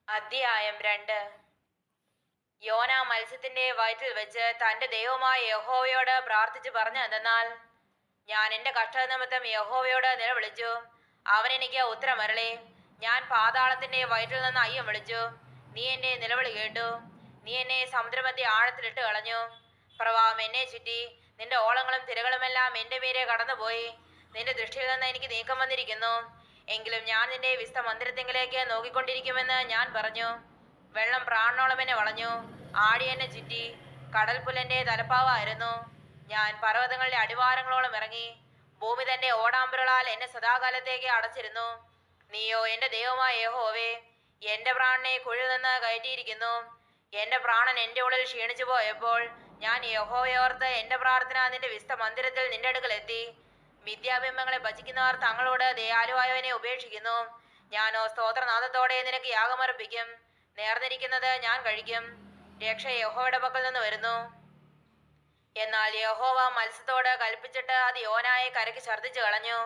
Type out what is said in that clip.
അധ്യായം 2. യോന മത്സ്യത്തിന്റെ വയറ്റിൽ വെച്ച് തന്റെ ദൈവമായ യഹോവയോട് പ്രാർത്ഥിച്ചു പറഞ്ഞു എന്തെന്നാൽ, ഞാൻ എന്റെ കഷ്ടത നിമിത്തം യഹോവയോട് നിലവിളിച്ചു, അവൻ എനിക്ക് ഉത്തരമരളി. ഞാൻ പാതാളത്തിന്റെ വയറ്റിൽ നിന്ന് അയ്യം വിളിച്ചു, നീ എന്റെ നിലവിളി കേട്ടു. നീ എന്നെ സമുദ്രമധ്യ ആഴത്തിലിട്ട് കളഞ്ഞു. പ്രവാഹം എന്നെ ചുറ്റി, നിന്റെ ഓളങ്ങളും തിരകളുമെല്ലാം എന്റെ മീരെ കടന്നുപോയി. നിന്റെ ദൃഷ്ടിയിൽ നിന്ന് എനിക്ക് നീക്കം വന്നിരിക്കുന്നു. എങ്കിലും ഞാൻ നിന്റെ വിസ്ത മന്ദിരത്തിങ്കിലേക്ക് നോക്കിക്കൊണ്ടിരിക്കുമെന്ന് ഞാൻ പറഞ്ഞു. വെള്ളം പ്രാണനോളം എന്നെ വളഞ്ഞു, ആടി എന്നെ ചുറ്റി. കടൽ പുലന്റെ തലപ്പാവായിരുന്നു. ഞാൻ പർവ്വതങ്ങളുടെ അടിവാരങ്ങളോളം ഇറങ്ങി. ഭൂമി തന്റെ ഓടാമ്പുരളാൽ എന്നെ സദാകാലത്തേക്ക് അടച്ചിരുന്നു. നീയോ എന്റെ ദൈവമായ യഹോവേ, എന്റെ പ്രാണനെ കുഴിയിൽ നിന്ന് കയറ്റിയിരിക്കുന്നു. എന്റെ പ്രാണൻ എന്റെ ഉള്ളിൽ ക്ഷീണിച്ചു പോയപ്പോൾ ഞാൻ യഹോവയോർത്ത് എന്റെ പ്രാർത്ഥന നിന്റെ വിസ്ത മന്ദിരത്തിൽ നിന്റെ അടുക്കൽ എത്തി. മിഥ്യാബിംബങ്ങളെ ഭജിക്കുന്നവർ തങ്ങളോട് ദയാലുവായവനെ ഉപേക്ഷിക്കുന്നു. ഞാനോ സ്തോത്രനാദത്തോടെ നിനക്ക് യാഗമർപ്പിക്കും. നേർന്നിരിക്കുന്നത് ഞാൻ കഴിക്കും. രക്ഷ യഹോവയുടെ പക്കൽ നിന്ന് വരുന്നു. എന്നാൽ യഹോവ മത്സ്യത്തോട് കൽപ്പിച്ചിട്ട് അത് യോനായെ കരയ്ക്ക് ഛർദ്ദിച്ചു കളഞ്ഞു.